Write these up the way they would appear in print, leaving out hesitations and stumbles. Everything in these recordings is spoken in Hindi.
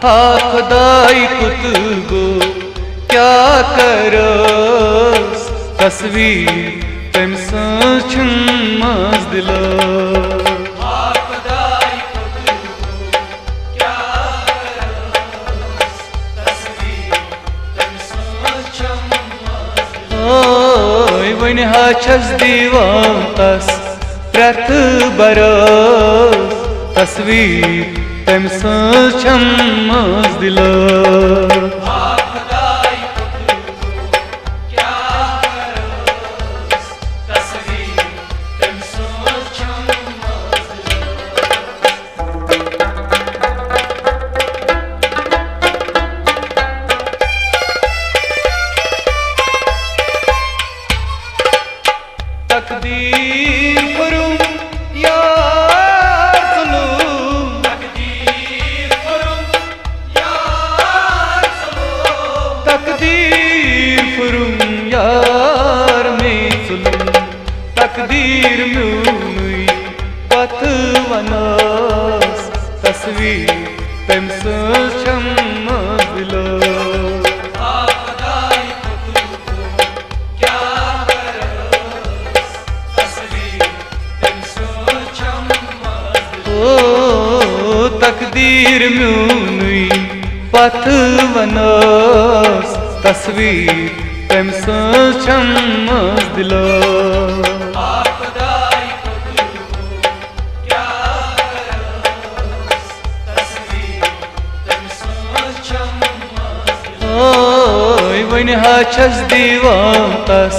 हा खुदाई कुत गो क्या करस तस्वीर तम सचन मज दिलो वन छस दीवान तस प्रथ बरस तस्वीर तम सचन मज दिलो तकदीर फरुम यार सुलूम तकदीर फरुम यार सुलूम तकदीर फरुम यार में सुलूम तकदीर म्यूनुई पथ वनास तस्वीर तम सचम मजलो तकदीर म्यूनुई पथ वनास तस्वीर तम सचम मजलो वन छस दीवान तस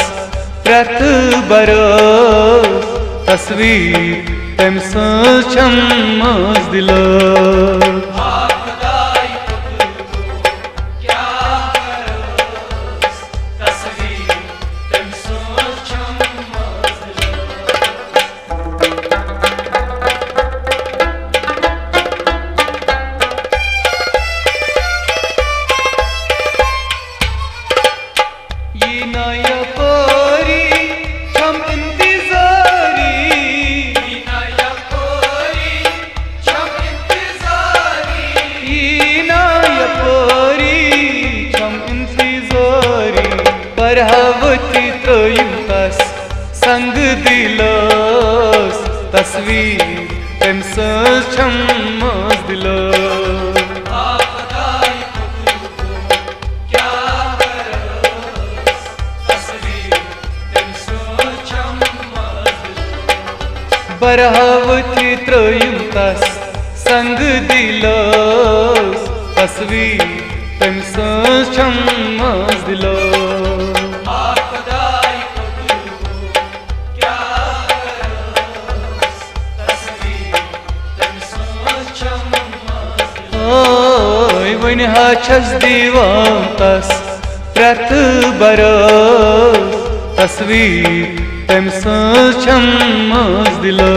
प्रथ बरस तस्वीर तम सचम मज दिलो हवती तस संग दिलोस तस्वीर तम सचम मज दिलो बरहवती तस संग दिलोस तस्वीर तम सचम मज दिलो वन छस दीवान तस प्रथ बरस तस्वीर तम सचम मज दिलो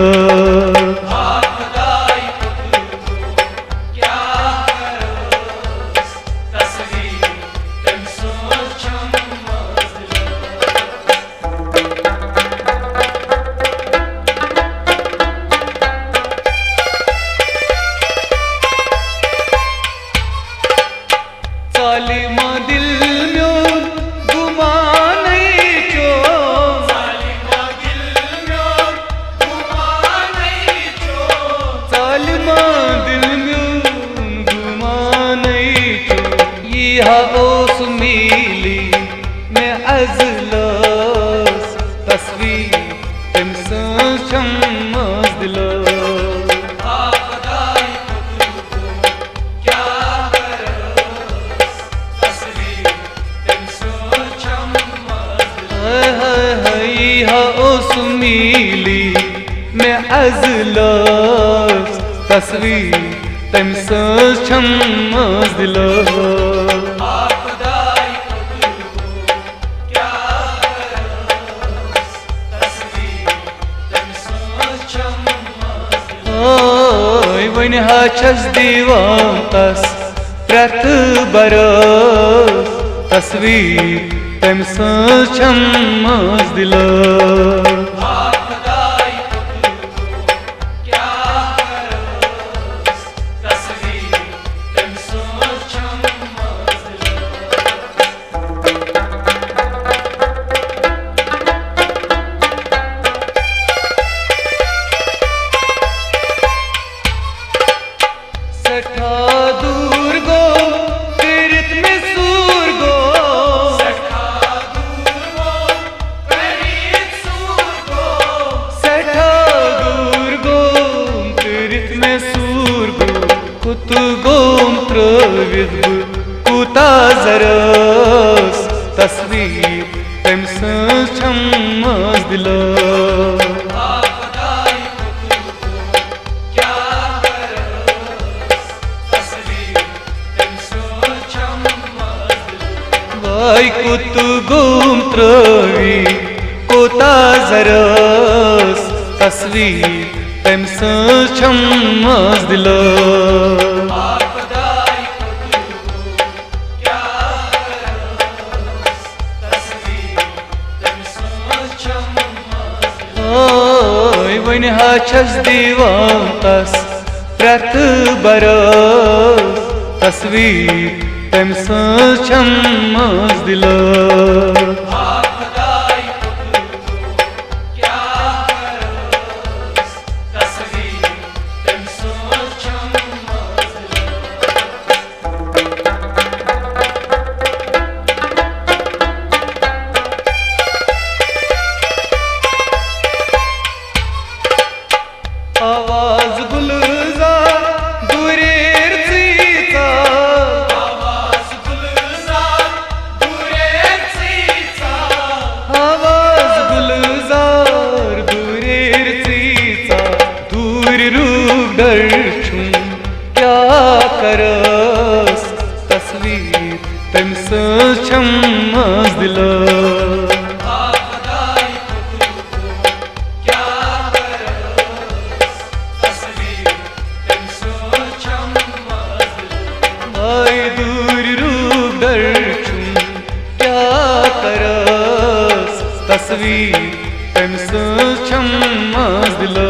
सालिमा दिल म्यों गुमा नहीं चो सालिमा दिल म्यों गुमा नहीं चो सालिमा दिल म्यों गुमा नहीं चो यह ओस मिली मैं अज़लस तस्वीर तम सचम मज दिलो मिली मैं अज़लस तस्वीर तम सचम मज दिलो वन छस दीवान तस प्रथ बरस तस्वीर तम सचम मज दिलो तस्वीर तम कुत गोम त्रविद कुता जरस तस्वीर तम सम मज दिलो वाई कुत गोम त्रवी कुता जरस तस्वीर तम सम मज दिलो वन छस दिवान तस प्रत बरस तस्वीर तम सम मज दिलो आवाज गुलजार दुरेर चीचा आवाज गुलजार दुरेर चीचा आवाज गुलजार दुरेर चीचा दूर रूप दर्शुं क्या करस तस्वीर तम सम मज दिलो दूर रूप दर्शुं क्या करस तस्वीर तम सम मज दिलो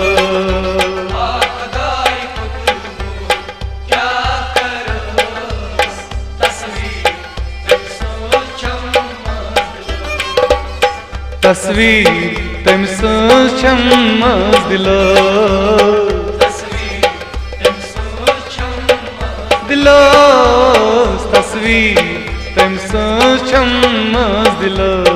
तस्वीर तम सम मज दिलो दिलो तस्वीर तम सम मज दिलो।